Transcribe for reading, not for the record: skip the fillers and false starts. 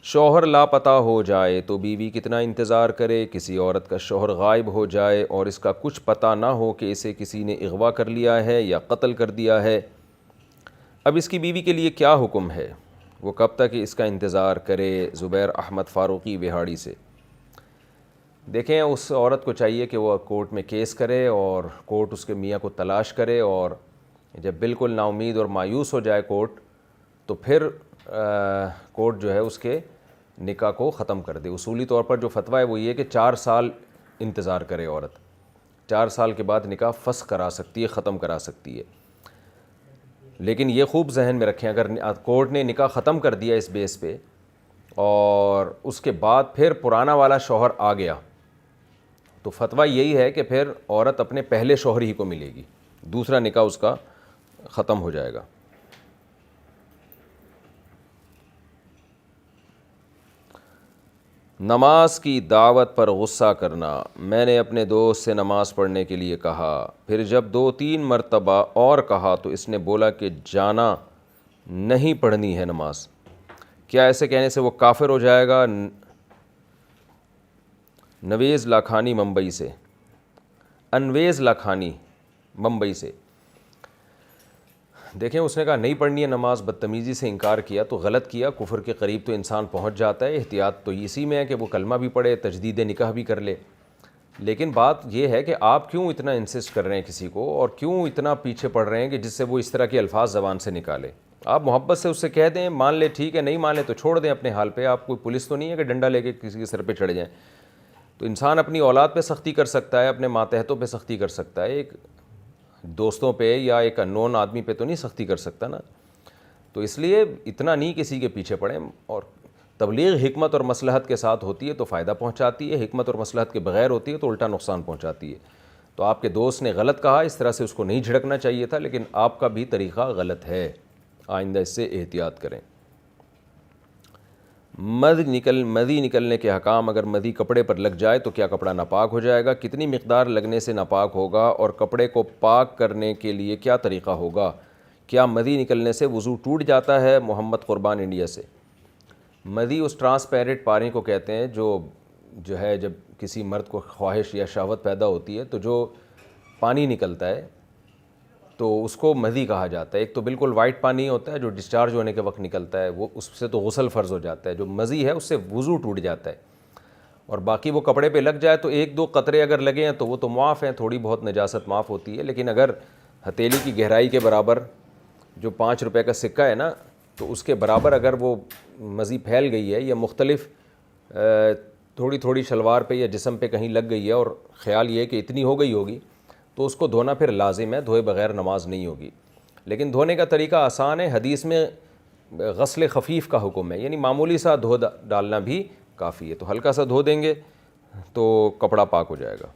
شوہر لاپتہ ہو جائے تو بیوی کتنا انتظار کرے؟ کسی عورت کا شوہر غائب ہو جائے اور اس کا کچھ پتہ نہ ہو کہ اسے کسی نے اغوا کر لیا ہے یا قتل کر دیا ہے، اب اس کی بیوی کے لیے کیا حکم ہے؟ وہ کب تک اس کا انتظار کرے؟ زبیر احمد فاروقی وہاڑی سے۔ دیکھیں، اس عورت کو چاہیے کہ وہ کورٹ میں کیس کرے اور کورٹ اس کے میاں کو تلاش کرے، اور جب بالکل نا امید اور مایوس ہو جائے کورٹ، تو پھر کورٹ جو ہے اس کے نکاح کو ختم کر دے۔ اصولی طور پر جو فتویٰ ہے وہ یہ کہ 4 سال انتظار کرے عورت، 4 سال کے بعد نکاح فسخ کرا سکتی ہے، ختم کرا سکتی ہے۔ لیکن یہ خوب ذہن میں رکھیں، اگر کورٹ نے نکاح ختم کر دیا اس بیس پہ اور اس کے بعد پھر پرانا والا شوہر آ گیا، تو فتویٰ یہی ہے کہ پھر عورت اپنے پہلے شوہر ہی کو ملے گی، دوسرا نکاح اس کا ختم ہو جائے گا۔ نماز کی دعوت پر غصہ کرنا۔ میں نے اپنے دوست سے نماز پڑھنے کے لیے کہا، پھر جب 2-3 مرتبہ اور کہا تو اس نے بولا کہ جانا نہیں پڑھنی ہے نماز، کیا ایسے کہنے سے وہ کافر ہو جائے گا؟ نویز لاکھانی ممبئی سے۔ انویز لاکھانی ممبئی سے۔ دیکھیں، اس نے کہا نہیں پڑھنی ہے نماز، بدتمیزی سے انکار کیا تو غلط کیا، کفر کے قریب تو انسان پہنچ جاتا ہے۔ احتیاط تو اسی میں ہے کہ وہ کلمہ بھی پڑھے، تجدید نکاح بھی کر لے۔ لیکن بات یہ ہے کہ آپ کیوں اتنا انسسٹ کر رہے ہیں کسی کو، اور کیوں اتنا پیچھے پڑ رہے ہیں کہ جس سے وہ اس طرح کے الفاظ زبان سے نکالے؟ آپ محبت سے اس سے کہہ دیں، مان لے ٹھیک ہے، نہیں مان لے تو چھوڑ دیں اپنے حال پہ۔ آپ کوئی پولیس تو نہیں ہے کہ ڈنڈا لے کے کسی کے سر پہ چڑھ جائیں۔ تو انسان اپنی اولاد پہ سختی کر سکتا ہے، اپنے ماتحتوں پہ سختی کر سکتا ہے، ایک دوستوں پہ یا ایک انون آدمی پہ تو نہیں سختی کر سکتا نا۔ تو اس لیے اتنا نہیں کسی کے پیچھے پڑیں، اور تبلیغ حکمت اور مصلحت کے ساتھ ہوتی ہے تو فائدہ پہنچاتی ہے، حکمت اور مصلحت کے بغیر ہوتی ہے تو الٹا نقصان پہنچاتی ہے۔ تو آپ کے دوست نے غلط کہا، اس طرح سے اس کو نہیں جھڑکنا چاہیے تھا، لیکن آپ کا بھی طریقہ غلط ہے، آئندہ اس سے احتیاط کریں۔ مدی نکلنے کے احکام۔ اگر مدی کپڑے پر لگ جائے تو کیا کپڑا ناپاک ہو جائے گا؟ کتنی مقدار لگنے سے ناپاک ہوگا؟ اور کپڑے کو پاک کرنے کے لیے کیا طریقہ ہوگا؟ کیا مدی نکلنے سے وضو ٹوٹ جاتا ہے؟ محمد قربان انڈیا سے۔ مدی اس ٹرانسپیرنٹ پانی کو کہتے ہیں جو ہے جب کسی مرد کو خواہش یا شہوت پیدا ہوتی ہے تو جو پانی نکلتا ہے تو اس کو مدی کہا جاتا ہے۔ ایک تو بالکل وائٹ پانی ہوتا ہے جو ڈسچارج ہونے کے وقت نکلتا ہے، وہ اس سے تو غسل فرض ہو جاتا ہے۔ جو مزی ہے اس سے وضو ٹوٹ جاتا ہے، اور باقی وہ کپڑے پہ لگ جائے تو 1-2 قطرے اگر لگے ہیں تو وہ تو معاف ہیں، تھوڑی بہت نجاست معاف ہوتی ہے۔ لیکن اگر ہتھیلی کی گہرائی کے برابر جو 5 روپے کا سکہ ہے نا، تو اس کے برابر اگر وہ مزی پھیل گئی ہے یا مختلف تھوڑی تھوڑی شلوار پہ یا جسم پہ کہیں لگ گئی ہے، اور خیال یہ ہے کہ اتنی ہو گئی ہوگی، تو اس کو دھونا پھر لازم ہے، دھوئے بغیر نماز نہیں ہوگی۔ لیکن دھونے کا طریقہ آسان ہے، حدیث میں غسل خفیف کا حکم ہے، یعنی معمولی سا دھو ڈالنا بھی کافی ہے۔ تو ہلکا سا دھو دیں گے تو کپڑا پاک ہو جائے گا۔